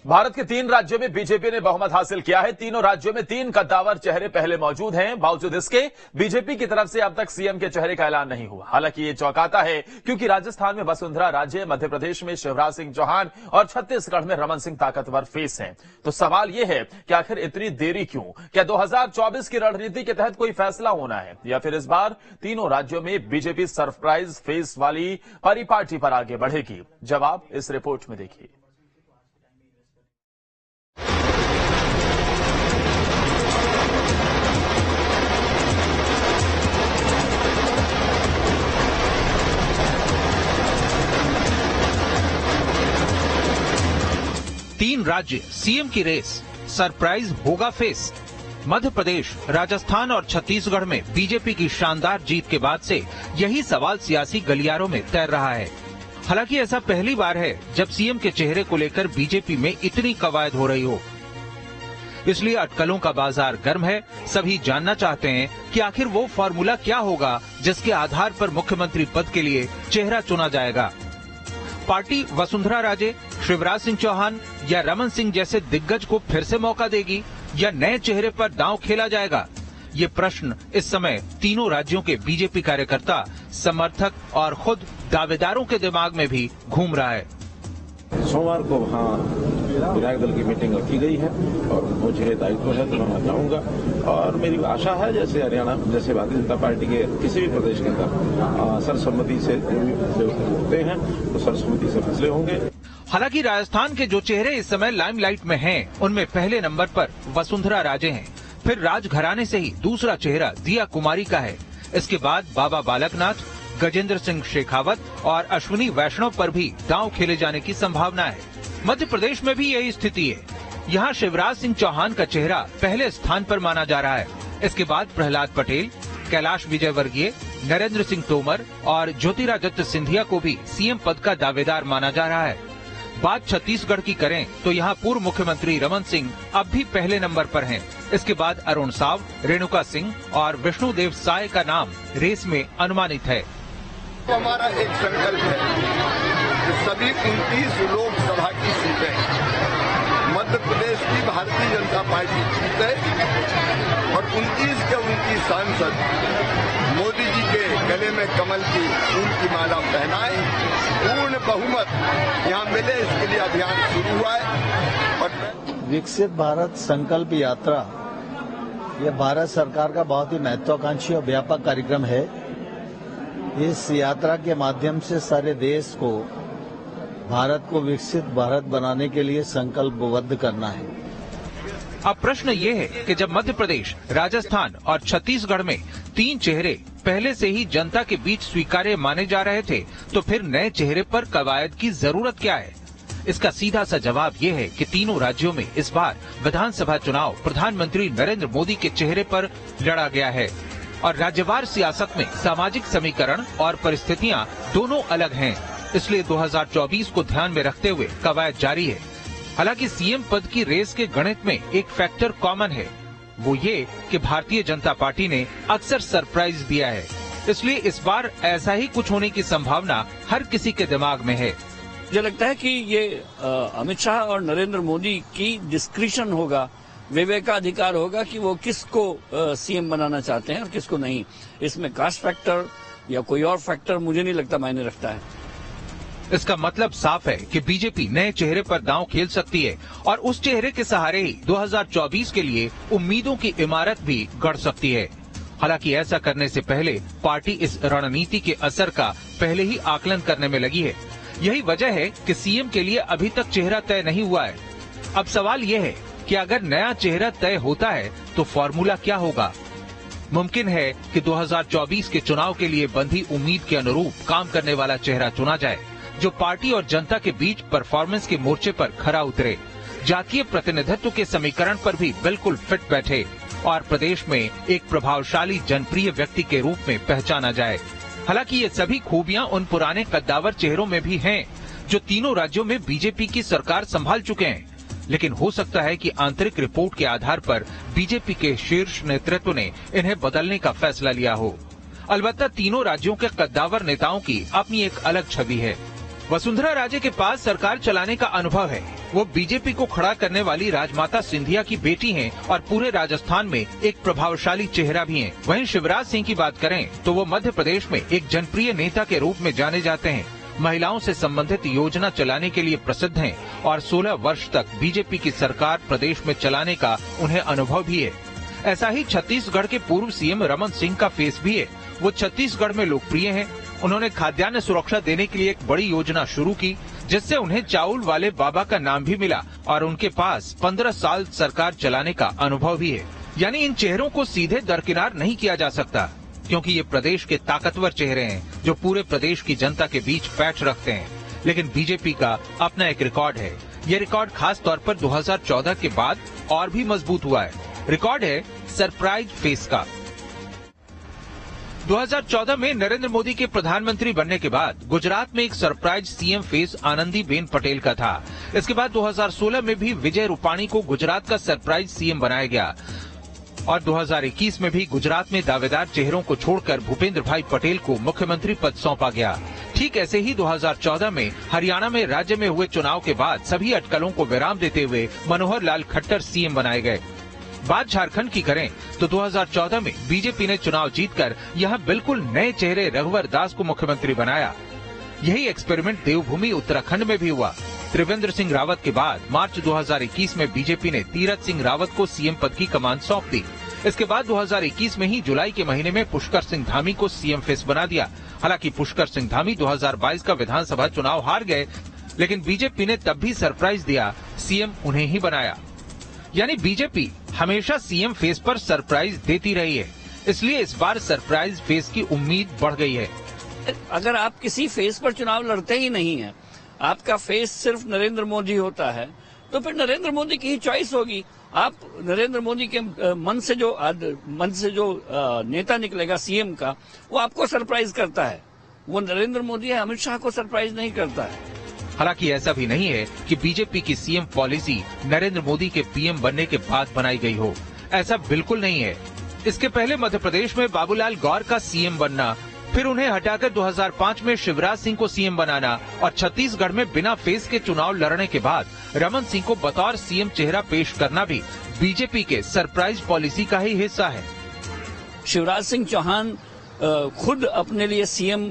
भारत के 3 राज्यों में बीजेपी ने बहुमत हासिल किया है। तीनों राज्यों में 3 कद्दावर चेहरे पहले मौजूद हैं। बावजूद इसके बीजेपी की तरफ से अब तक सीएम के चेहरे का ऐलान नहीं हुआ। हालांकि ये चौंकाता है क्योंकि राजस्थान में वसुंधरा राजे, मध्य प्रदेश में शिवराज सिंह चौहान और छत्तीसगढ़ में रमन सिंह ताकतवर फेस हैं। तो सवाल यह है कि आखिर इतनी देरी क्यों? क्या 2024 की रणनीति के तहत कोई फैसला होना है या फिर इस बार तीनों राज्यों में बीजेपी सरप्राइज फेस वाली परिपाटी पर आगे बढ़ेगी? जवाब इस रिपोर्ट में देखिए। तीन राज्य सीएम की रेस, सरप्राइज होगा फेस। मध्य प्रदेश, राजस्थान और छत्तीसगढ़ में बीजेपी की शानदार जीत के बाद से यही सवाल सियासी गलियारों में तैर रहा है। हालांकि ऐसा पहली बार है जब सीएम के चेहरे को लेकर बीजेपी में इतनी कवायद हो रही हो। इसलिए अटकलों का बाजार गर्म है। सभी जानना चाहते हैं कि आखिर वो फॉर्मूला क्या होगा जिसके आधार पर मुख्यमंत्री पद के लिए चेहरा चुना जाएगा। पार्टी वसुंधरा राजे, शिवराज सिंह चौहान या रमन सिंह जैसे दिग्गज को फिर से मौका देगी या नए चेहरे पर दांव खेला जाएगा? ये प्रश्न इस समय तीनों राज्यों के बीजेपी कार्यकर्ता, समर्थक और खुद दावेदारों के दिमाग में भी घूम रहा है। सोमवार को वहाँ विधायक दल की मीटिंग रखी गई है और मुझे दायित्व है तो मैं जाऊंगा और मेरी आशा है जैसे हरियाणा, जैसे भारतीय जनता पार्टी के किसी भी प्रदेश के अंदर सर्वसम्मति से होते हैं तो सर्वसम्मति से फैसले होंगे। हालांकि राजस्थान के जो चेहरे इस समय लाइमलाइट में हैं, उनमें पहले नंबर पर वसुंधरा राजे हैं। फिर राजघराने से ही दूसरा चेहरा दिया कुमारी का है। इसके बाद बाबा बालकनाथ, गजेंद्र सिंह शेखावत और अश्विनी वैष्णव पर भी दांव खेले जाने की संभावना है। मध्य प्रदेश में भी यही स्थिति है। यहाँ शिवराज सिंह चौहान का चेहरा पहले स्थान पर माना जा रहा है। इसके बाद प्रहलाद पटेल, कैलाश विजयवर्गीय, नरेंद्र सिंह तोमर और ज्योतिरादित्य सिंधिया को भी सीएम पद का दावेदार माना जा रहा है। बात छत्तीसगढ़ की करें तो यहाँ पूर्व मुख्यमंत्री रमन सिंह अब भी पहले नंबर पर हैं। इसके बाद अरुण साव, रेणुका सिंह और विष्णुदेव साय का नाम रेस में अनुमानित है। हमारा एक संकल्प है कि सभी 29 लोकसभा की सीटें मध्य प्रदेश की भारतीय जनता पार्टी जीते और 29 के 29 सांसद मोदी जी के गले में कमल की फूल की माला पहनाए, पूर्ण बहुमत यहाँ मिले, इसके लिए अभियान शुरू हुआ है। और विकसित भारत संकल्प यात्रा यह भारत सरकार का बहुत ही महत्वाकांक्षी और व्यापक कार्यक्रम है। इस यात्रा के माध्यम से सारे देश को, भारत को विकसित भारत बनाने के लिए संकल्पबद्ध करना है। अब प्रश्न ये है कि जब मध्य प्रदेश, राजस्थान और छत्तीसगढ़ में 3 चेहरे पहले से ही जनता के बीच स्वीकार्य माने जा रहे थे, तो फिर नए चेहरे पर कवायद की जरूरत क्या है? इसका सीधा सा जवाब ये है कि तीनों राज्यों में इस बार विधानसभा चुनाव प्रधानमंत्री नरेंद्र मोदी के चेहरे पर लड़ा गया है और राज्यवार सियासत में सामाजिक समीकरण और परिस्थितियां दोनों अलग हैं। इसलिए 2024 को ध्यान में रखते हुए कवायद जारी है। हालांकि सीएम पद की रेस के गणित में एक फैक्टर कॉमन है, वो ये कि भारतीय जनता पार्टी ने अक्सर सरप्राइज दिया है। इसलिए इस बार ऐसा ही कुछ होने की संभावना हर किसी के दिमाग में है। मुझे लगता है कि ये अमित शाह और नरेंद्र मोदी की डिस्क्रिशन होगा, विवेकाधिकार होगा कि वो किसको सीएम बनाना चाहते हैं और किसको नहीं। इसमें कास्ट फैक्टर या कोई और फैक्टर मुझे नहीं लगता मायने रखता है। इसका मतलब साफ है कि बीजेपी नए चेहरे पर दांव खेल सकती है और उस चेहरे के सहारे ही 2024 के लिए उम्मीदों की इमारत भी गढ़ सकती है। हालांकि ऐसा करने से पहले पार्टी इस रणनीति के असर का पहले ही आकलन करने में लगी है। यही वजह है कि सीएम के लिए अभी तक चेहरा तय नहीं हुआ है। अब सवाल यह है कि अगर नया चेहरा तय होता है तो फॉर्मूला क्या होगा? मुमकिन है कि 2024 के चुनाव के लिए बंधी उम्मीद के अनुरूप काम करने वाला चेहरा चुना जाए, जो पार्टी और जनता के बीच परफॉर्मेंस के मोर्चे पर खरा उतरे, जातीय प्रतिनिधित्व के समीकरण पर भी बिल्कुल फिट बैठे और प्रदेश में एक प्रभावशाली जनप्रिय व्यक्ति के रूप में पहचाना जाए। हालांकि ये सभी खूबियां उन पुराने कद्दावर चेहरों में भी हैं, जो तीनों राज्यों में बीजेपी की सरकार संभाल चुके हैं। लेकिन हो सकता है कि आंतरिक रिपोर्ट के आधार पर बीजेपी के शीर्ष नेतृत्व ने इन्हें बदलने का फैसला लिया हो। अलबत्ता तीनों राज्यों के कद्दावर नेताओं की अपनी एक अलग छवि है। वसुंधरा राजे के पास सरकार चलाने का अनुभव है, वो बीजेपी को खड़ा करने वाली राजमाता सिंधिया की बेटी हैं और पूरे राजस्थान में एक प्रभावशाली चेहरा भी हैं। वहीं शिवराज सिंह की बात करें तो वो मध्य प्रदेश में एक जनप्रिय नेता के रूप में जाने जाते हैं। महिलाओं से संबंधित योजना चलाने के लिए प्रसिद्ध हैं और 16 वर्ष तक बीजेपी की सरकार प्रदेश में चलाने का उन्हें अनुभव भी है। ऐसा ही छत्तीसगढ़ के पूर्व सीएम रमन सिंह का फेस भी है। वो छत्तीसगढ़ में लोकप्रिय हैं। उन्होंने खाद्यान्न सुरक्षा देने के लिए एक बड़ी योजना शुरू की, जिससे उन्हें चाउल वाले बाबा का नाम भी मिला और उनके पास 15 साल सरकार चलाने का अनुभव भी है। यानी इन चेहरों को सीधे दरकिनार नहीं किया जा सकता, क्योंकि ये प्रदेश के ताकतवर चेहरे हैं जो पूरे प्रदेश की जनता के बीच पैठ रखते हैं। लेकिन बीजेपी का अपना एक रिकॉर्ड है। ये रिकॉर्ड खास तौर पर 2014 के बाद और भी मजबूत हुआ है। रिकॉर्ड है सरप्राइज फेस का। 2014 में नरेंद्र मोदी के प्रधानमंत्री बनने के बाद गुजरात में एक surprise CM face Anandiben Patel का था। इसके बाद 2016 में भी विजय रूपाणी को गुजरात का सरप्राइज सीएम बनाया गया और 2021 में भी गुजरात में दावेदार चेहरों को छोड़कर भूपेंद्र भाई पटेल को मुख्यमंत्री पद सौंपा गया। ठीक ऐसे ही 2014 में हरियाणा में राज्य में हुए चुनाव के बाद सभी अटकलों को विराम देते हुए मनोहर लाल खट्टर सीएम बनाए गए। बात झारखंड की करें तो 2014 में बीजेपी ने चुनाव जीतकर यहां बिल्कुल नए चेहरे रघुवर दास को मुख्यमंत्री बनाया। यही एक्सपेरिमेंट देवभूमि उत्तराखंड में भी हुआ। त्रिवेंद्र सिंह रावत के बाद मार्च 2021 में बीजेपी ने तीरथ सिंह रावत को सीएम पद की कमान सौंप दी। इसके बाद 2021 में ही जुलाई के महीने में पुष्कर सिंह धामी को सीएम फेस बना दिया। हालांकि पुष्कर सिंह धामी 2022 का विधानसभा चुनाव हार गए, लेकिन बीजेपी ने तब भी सरप्राइज दिया, सीएम उन्हें ही बनाया। यानी बीजेपी हमेशा सीएम फेस पर सरप्राइज देती रही है, इसलिए इस बार सरप्राइज फेस की उम्मीद बढ़ गई है। अगर आप किसी फेस पर चुनाव लड़ते ही नहीं है, आपका फेस सिर्फ नरेंद्र मोदी होता है, तो फिर नरेंद्र मोदी की ही चॉइस होगी। आप नरेंद्र मोदी के मन से जो नेता निकलेगा सीएम का, वो आपको सरप्राइज करता है। वो नरेंद्र मोदी है, अमित शाह को सरप्राइज नहीं करता है। हालांकि ऐसा भी नहीं है कि बीजेपी की सीएम पॉलिसी नरेंद्र मोदी के पीएम बनने के बाद बनाई गई हो। ऐसा बिल्कुल नहीं है। इसके पहले मध्य प्रदेश में बाबूलाल गौर का सीएम बनना, फिर उन्हें हटाकर 2005 में शिवराज सिंह को सीएम बनाना और छत्तीसगढ़ में बिना फेस के चुनाव लड़ने के बाद रमन सिंह को बतौर सीएम चेहरा पेश करना भी बीजेपी के सरप्राइज पॉलिसी का ही हिस्सा है। शिवराज सिंह चौहान खुद अपने लिए सीएम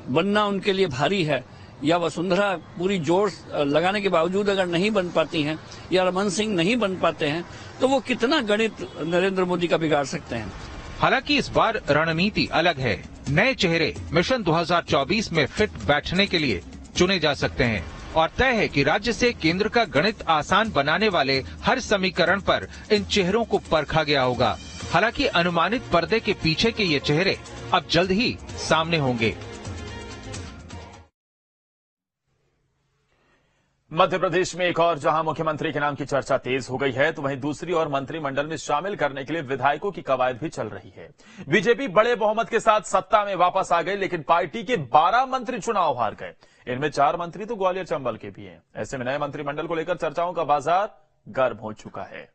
बनना उनके लिए भारी है, या वसुंधरा पूरी जोर लगाने के बावजूद अगर नहीं बन पाती हैं, या रमन सिंह नहीं बन पाते हैं, तो वो कितना गणित नरेंद्र मोदी का बिगाड़ सकते हैं। हालांकि इस बार रणनीति अलग है। नए चेहरे मिशन 2024 में फिट बैठने के लिए चुने जा सकते हैं और तय है कि राज्य से केंद्र का गणित आसान बनाने वाले हर समीकरण पर इन चेहरों को परखा गया होगा। हालांकि अनुमानित पर्दे के पीछे के ये चेहरे अब जल्द ही सामने होंगे। मध्य प्रदेश में एक और जहां मुख्यमंत्री के नाम की चर्चा तेज हो गई है, तो वहीं दूसरी ओर मंत्रिमंडल में शामिल करने के लिए विधायकों की कवायद भी चल रही है। बीजेपी बड़े बहुमत के साथ सत्ता में वापस आ गई, लेकिन पार्टी के 12 मंत्री चुनाव हार गए। इनमें 4 मंत्री तो ग्वालियर चंबल के भी हैं। ऐसे में नए मंत्रिमंडल को लेकर चर्चाओं का बाजार गर्म हो चुका है।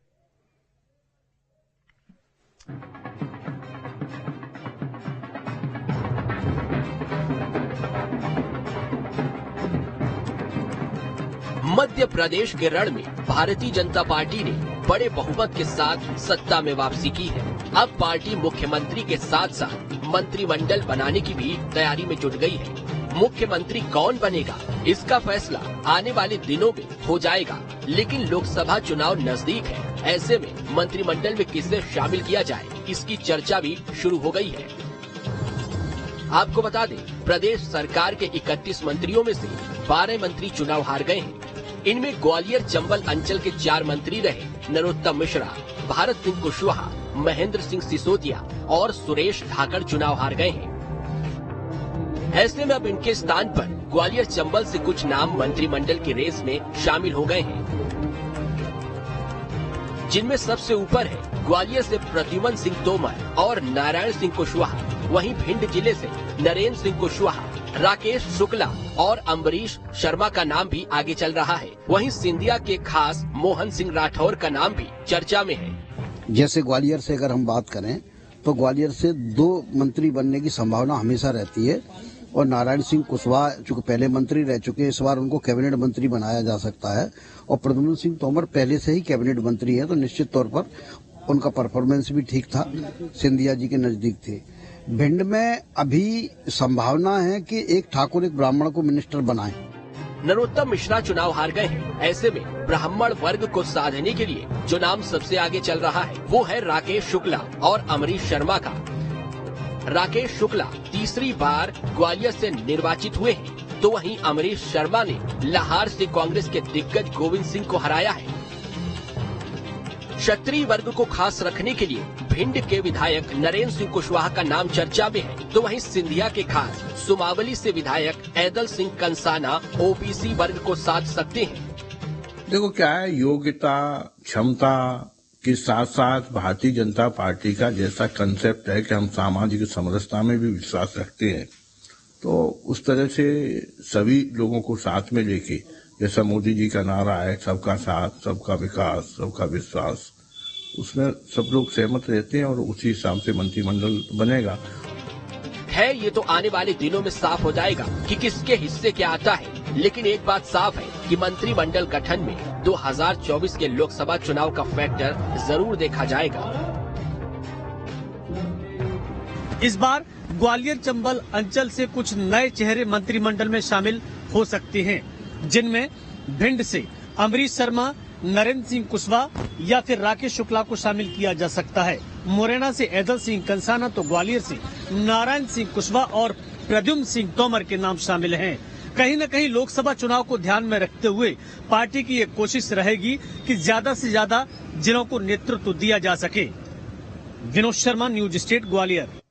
मध्य प्रदेश के रण में भारतीय जनता पार्टी ने बड़े बहुमत के साथ सत्ता में वापसी की है। अब पार्टी मुख्यमंत्री के साथ साथ मंत्रिमंडल बनाने की भी तैयारी में जुट गई है। मुख्यमंत्री कौन बनेगा, इसका फैसला आने वाले दिनों में हो जाएगा, लेकिन लोकसभा चुनाव नजदीक है। ऐसे में मंत्रिमंडल में किसे शामिल किया जाए, इसकी चर्चा भी शुरू हो गई है। आपको बता दें, प्रदेश सरकार के 31 मंत्रियों में से 12 मंत्री चुनाव हार गए हैं। इनमें ग्वालियर चंबल अंचल के 4 मंत्री रहे नरोत्तम मिश्रा, भारत सिंह कुशवाहा, महेंद्र सिंह सिसोदिया और सुरेश धाकड़ चुनाव हार गए हैं। ऐसे में अब इनके स्थान पर ग्वालियर चंबल से कुछ नाम मंत्रिमंडल की रेस में शामिल हो गए हैं, जिनमें सबसे ऊपर है ग्वालियर से प्रद्युमन सिंह तोमर और नारायण सिंह कुशवाहा। वहीं भिंड जिले से नरेंद्र सिंह कुशवाहा, राकेश शुक्ला और अम्बरीश शर्मा का नाम भी आगे चल रहा है। वहीं सिंधिया के खास मोहन सिंह राठौर का नाम भी चर्चा में है। जैसे ग्वालियर से अगर हम बात करें तो ग्वालियर से 2 मंत्री बनने की संभावना हमेशा रहती है। और नारायण सिंह कुशवाहा चूंकि पहले मंत्री रह चुके हैं, इस बार उनको कैबिनेट मंत्री बनाया जा सकता है। और प्रद्युम्न सिंह तोमर पहले से ही कैबिनेट मंत्री है, तो निश्चित तौर पर उनका परफॉर्मेंस भी ठीक था, सिंधिया जी के नजदीक थे। भिंड में अभी संभावना है कि एक ठाकुर एक ब्राह्मण को मिनिस्टर बनाएं। नरोत्तम मिश्रा चुनाव हार गए हैं। ऐसे में ब्राह्मण वर्ग को साधने के लिए जो नाम सबसे आगे चल रहा है वो है राकेश शुक्ला और अमरीश शर्मा का। राकेश शुक्ला तीसरी बार ग्वालियर से निर्वाचित हुए हैं, तो वहीं अमरीश शर्मा ने लाहार से कांग्रेस के दिग्गज गोविंद सिंह को हराया है। क्षत्रिय वर्ग को खास रखने के लिए भिंड के विधायक नरेंद्र सिंह कुशवाहा का नाम चर्चा में है, तो वहीं सिंधिया के खास सुमावली से विधायक ऐदल सिंह कंसाना ओबीसी वर्ग को साध सकते हैं। देखो क्या है, योग्यता क्षमता के साथ साथ भारतीय जनता पार्टी का जैसा कंसेप्ट है कि हम सामाजिक समरसता में भी विश्वास रखते हैं, तो उस तरह से सभी लोगों को साथ में लेके, जैसा मोदी जी का नारा है सबका साथ सबका विकास सबका विश्वास, उसमें सब लोग सहमत रहते हैं और उसी हिसाब से मंत्रिमंडल बनेगा। है ये तो आने वाले दिनों में साफ हो जाएगा कि किसके हिस्से क्या आता है, लेकिन एक बात साफ है कि मंत्रिमंडल गठन में 2024 के लोकसभा चुनाव का फैक्टर जरूर देखा जाएगा। इस बार ग्वालियर चंबल अंचल से कुछ नए चेहरे मंत्रिमंडल में शामिल हो सकते हैं, जिनमें भिंड से अमरीश शर्मा, नरेंद्र सिंह कुशवाहा या फिर राकेश शुक्ला को शामिल किया जा सकता है। मुरैना से ऐदल सिंह कंसाना, तो ग्वालियर से नारायण सिंह कुशवाहा और प्रद्युम्न सिंह तोमर के नाम शामिल हैं। कहीं न कहीं लोकसभा चुनाव को ध्यान में रखते हुए पार्टी की ये कोशिश रहेगी कि ज्यादा से ज्यादा जिलों को नेतृत्व दिया जा सके। Vinod Sharma, news state, Gwalior.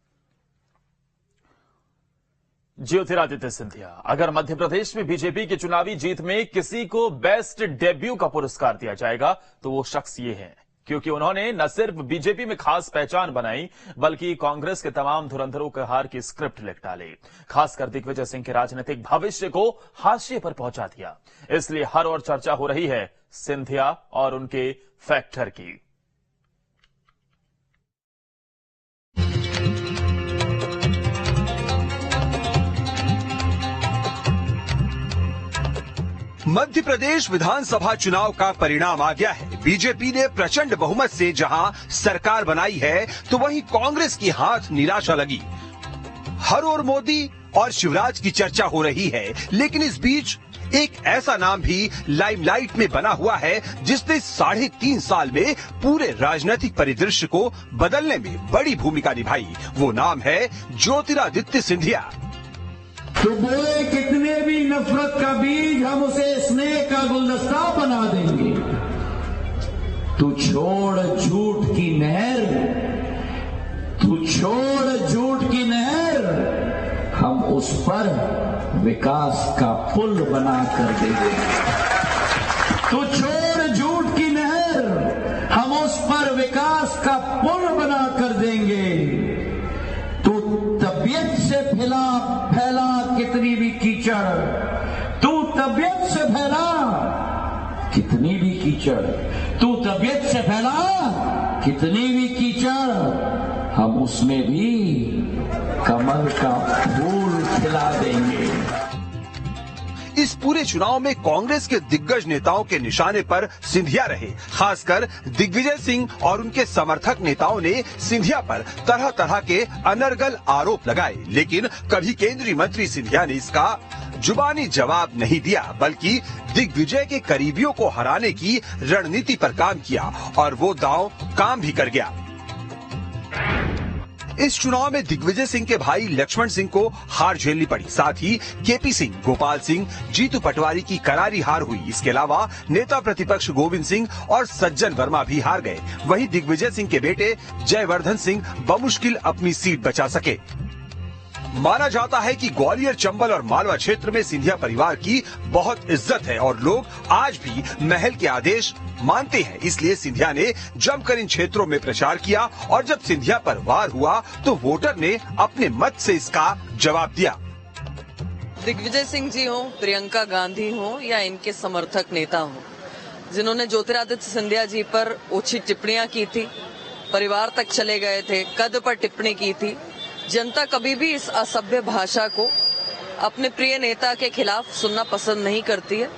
ज्योतिरादित्य सिंधिया, अगर मध्य प्रदेश में बीजेपी की चुनावी जीत में किसी को बेस्ट डेब्यू का पुरस्कार दिया जाएगा तो वो शख्स ये है, क्योंकि उन्होंने न सिर्फ बीजेपी में खास पहचान बनाई बल्कि कांग्रेस के तमाम धुरंधरों के हार की स्क्रिप्ट लिख डाली। खासकर दिग्विजय सिंह के राजनीतिक भविष्य को हाशिए पर पहुंचा दिया। इसलिए हर ओर चर्चा हो रही है सिंधिया और उनके फैक्टर की। मध्य प्रदेश विधानसभा चुनाव का परिणाम आ गया है। बीजेपी ने प्रचंड बहुमत से जहां सरकार बनाई है, तो वहीं कांग्रेस की हाथ निराशा लगी। हर ओर मोदी और शिवराज की चर्चा हो रही है, लेकिन इस बीच एक ऐसा नाम भी लाइमलाइट में बना हुआ है जिसने 3.5 साल में पूरे राजनीतिक परिदृश्य को बदलने में बड़ी भूमिका निभाई। वो नाम है ज्योतिरादित्य सिंधिया। तो बोले कितने भी नफरत का बीज हम उसे स्नेह का गुलदस्ता बना देंगे। तू छोड़ झूठ की नहर, तू छोड़ झूठ की नहर, हम उस पर विकास का पुल बना कर देंगे। तू छोड़ झूठ की नहर, हम उस पर विकास का पुल बना कर देंगे। तू तबीयत से फैला कितनी भी कीचड़, तू तबीयत से फैला कितनी भी कीचड़, तू तबीयत से फैला कितनी भी कीचड़, हम उसमें भी कमल का फूल खिला देंगे। इस पूरे चुनाव में कांग्रेस के दिग्गज नेताओं के निशाने पर सिंधिया रहे। खासकर दिग्विजय सिंह और उनके समर्थक नेताओं ने सिंधिया पर तरह तरह के अनर्गल आरोप लगाए, लेकिन कभी केंद्रीय मंत्री सिंधिया ने इसका जुबानी जवाब नहीं दिया, बल्कि दिग्विजय के करीबियों को हराने की रणनीति पर काम किया और वो दांव काम भी कर गया। इस चुनाव में दिग्विजय सिंह के भाई लक्ष्मण सिंह को हार झेलनी पड़ी। साथ ही केपी सिंह, गोपाल सिंह, जीतू पटवारी की करारी हार हुई। इसके अलावा नेता प्रतिपक्ष गोविंद सिंह और सज्जन वर्मा भी हार गए। वहीं दिग्विजय सिंह के बेटे जयवर्धन सिंह बमुश्किल अपनी सीट बचा सके। माना जाता है कि ग्वालियर, चंबल और मालवा क्षेत्र में सिंधिया परिवार की बहुत इज्जत है और लोग आज भी महल के आदेश मानते हैं। इसलिए सिंधिया ने जमकर इन क्षेत्रों में प्रचार किया और जब सिंधिया पर वार हुआ तो वोटर ने अपने मत से इसका जवाब दिया। दिग्विजय सिंह जी हो, प्रियंका गांधी हो या इनके समर्थक नेता हो, जिन्होंने ज्योतिरादित्य सिंधिया जी पर ओछी टिप्पणियां की थी, परिवार तक चले गए थे, कद पर टिप्पणी की थी, जनता कभी भी इस असभ्य भाषा को अपने प्रिय नेता के खिलाफ सुनना पसंद नहीं करती है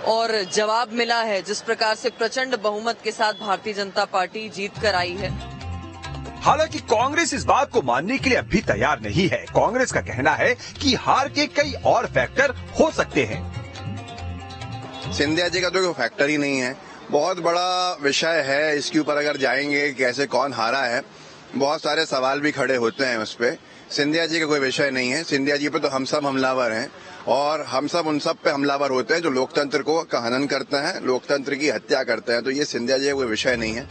और जवाब मिला है जिस प्रकार से प्रचंड बहुमत के साथ भारतीय जनता पार्टी जीत कर आई है। हालांकि कांग्रेस इस बात को मानने के लिए अभी तैयार नहीं है। कांग्रेस का कहना है कि हार के कई और फैक्टर हो सकते हैं। सिंधिया जी का तो कोई फैक्टर ही नहीं है, बहुत बड़ा विषय है। इसके ऊपर अगर जाएंगे कैसे कौन हारा है, बहुत सारे सवाल भी खड़े होते हैं उस पे। सिंधिया जी का कोई विषय नहीं है। सिंधिया जी पे तो हम सब हमलावर हैं और हम सब उन सब पे हमलावर होते हैं जो लोकतंत्र को का हनन करते हैं, लोकतंत्र की हत्या करते हैं। तो ये सिंधिया जी का कोई विषय नहीं है।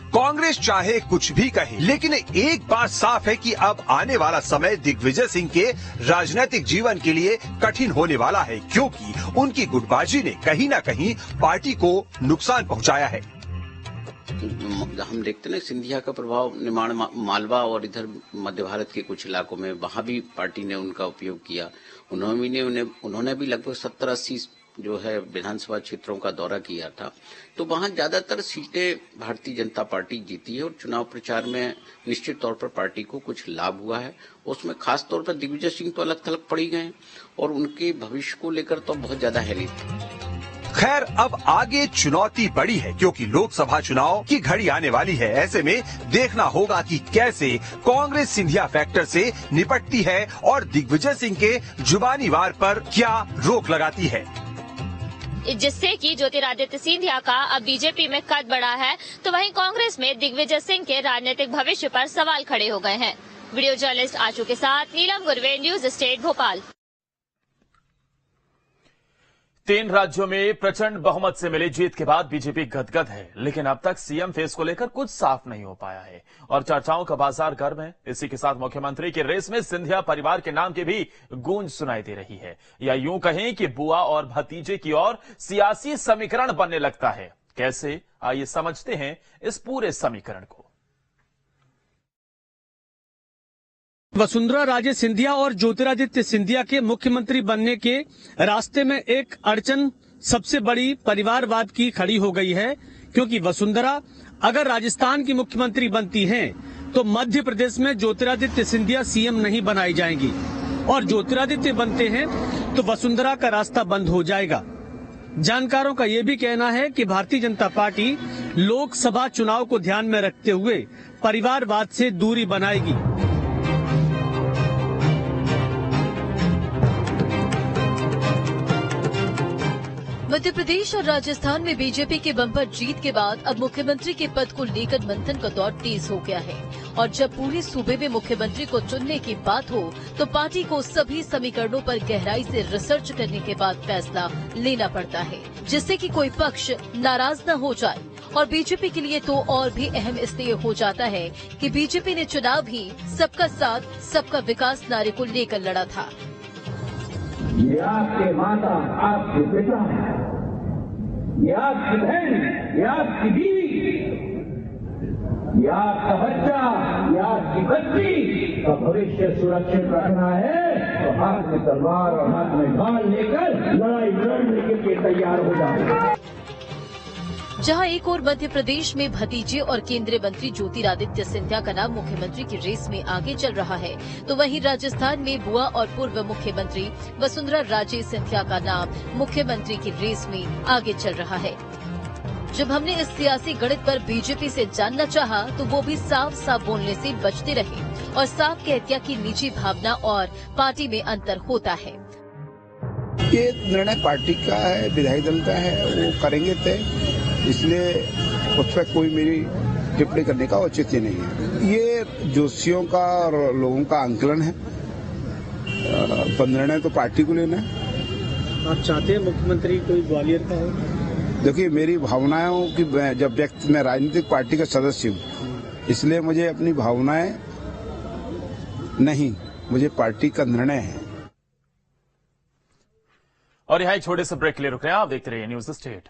कांग्रेस चाहे कुछ भी कहे, लेकिन एक बात साफ है कि अब आने वाला समय दिग्विजय सिंह के राजनीतिक जीवन के लिए कठिन होने वाला है, क्योंकि उनकी गुटबाजी ने कहीं न कहीं पार्टी को नुकसान पहुंचाया है। हम देखते हैं सिंधिया का प्रभाव निमाड़ मालवा और इधर मध्य भारत के कुछ इलाकों में, वहां भी पार्टी ने उनका उपयोग किया। उन्होंने भी लगभग 70-80 जो है विधानसभा क्षेत्रों का दौरा किया था, तो वहां ज्यादातर सीटें भारतीय जनता पार्टी जीती है और चुनाव प्रचार में निश्चित तौर पर पार्टी को कुछ लाभ हुआ है। उसमें खास तौर पर दिग्विजय सिंह तो अलग थलग पड़ी गए और उनके भविष्य को लेकर तो बहुत ज्यादा है नहीं। खैर, अब आगे चुनौती बड़ी है क्योंकि लोकसभा चुनाव की घड़ी आने वाली है। ऐसे में देखना होगा कि कैसे कांग्रेस सिंधिया फैक्टर से निपटती है और दिग्विजय सिंह के जुबानी वार पर क्या रोक लगाती है, जिससे कि ज्योतिरादित्य सिंधिया का अब बीजेपी में कद बढ़ा है, तो वहीं कांग्रेस में दिग्विजय सिंह के राजनीतिक भविष्य पर सवाल खड़े हो गए हैं। वीडियो जर्नलिस्ट आशु के साथ नीलम गुरवे, न्यूज स्टेट भोपाल। 3 राज्यों में प्रचंड बहुमत से मिली जीत के बाद बीजेपी गदगद है, लेकिन अब तक सीएम फेस को लेकर कुछ साफ नहीं हो पाया है और चर्चाओं का बाजार गर्म है। इसी के साथ मुख्यमंत्री की रेस में सिंधिया परिवार के नाम की भी गूंज सुनाई दे रही है, या यूं कहें कि बुआ और भतीजे की ओर सियासी समीकरण बनने लगता है। कैसे, आइए समझते हैं इस पूरे समीकरण को। वसुंधरा राजे सिंधिया और ज्योतिरादित्य सिंधिया के मुख्यमंत्री बनने के रास्ते में एक अड़चन सबसे बड़ी परिवारवाद की खड़ी हो गई है, क्योंकि वसुंधरा अगर राजस्थान की मुख्यमंत्री बनती हैं, तो मध्य प्रदेश में ज्योतिरादित्य सिंधिया सीएम नहीं बनाई जाएंगी और ज्योतिरादित्य बनते हैं तो वसुंधरा का रास्ता बंद हो जाएगा। जानकारों का यह भी कहना है कि भारतीय जनता पार्टी लोकसभा चुनाव को ध्यान में रखते हुए परिवारवाद से दूरी बनाएगी। मध्य प्रदेश और राजस्थान में बीजेपी के बम्पर जीत के बाद अब मुख्यमंत्री के पद को लेकर मंथन का दौर तेज हो गया है और जब पूरे सूबे में मुख्यमंत्री को चुनने की बात हो तो पार्टी को सभी समीकरणों पर गहराई से रिसर्च करने के बाद फैसला लेना पड़ता है, जिससे कि कोई पक्ष नाराज न हो जाए। और बीजेपी के लिए तो और भी अहम इसलिए हो जाता है कि बीजेपी ने चुनाव भी सबका साथ सबका विकास नारे को लेकर लड़ा था। ये आपके माता, आपके पिता, ये आपकी बहन, ये आपकी बीवी, ये आपका बच्चा, ये आपकी बच्ची का भविष्य सुरक्षित रखना है तो हाथ में तलवार और हाथ में ढाल लेकर लड़ाई लड़ने के लिए तैयार हो जाए। जहां एक और मध्य प्रदेश में भतीजे और केंद्रीय मंत्री ज्योतिरादित्य सिंधिया का नाम मुख्यमंत्री की रेस में आगे चल रहा है, तो वहीं राजस्थान में बुआ और पूर्व मुख्यमंत्री वसुंधरा राजे सिंधिया का नाम मुख्यमंत्री की रेस में आगे चल रहा है। जब हमने इस सियासी गणित पर बीजेपी से जानना चाहा तो वो भी साफ साफ बोलने से बचते रहे और साफ कह दिया कि निजी भावना और पार्टी में अंतर होता है। ये निर्णय पार्टी का है, विधायक दल का है, वो करेंगे तय, इसलिए उस पर कोई मेरी टिप्पणी करने का औचित्य नहीं है। ये जोशियों का और लोगों का आंकलन है, पर निर्णय तो पार्टी को लेना है। आप चाहते हैं मुख्यमंत्री कोई ग्वालियर का हो? देखिए, मेरी भावनाएं हूँ कि जब व्यक्ति मैं राजनीतिक पार्टी का सदस्य हूँ, इसलिए मुझे अपनी भावनाएं नहीं, मुझे पार्टी का निर्णय है। और यहाँ एक छोटे से ब्रेक के लिए रुक रहे हैं, आप देखते रहिए न्यूज स्टेट।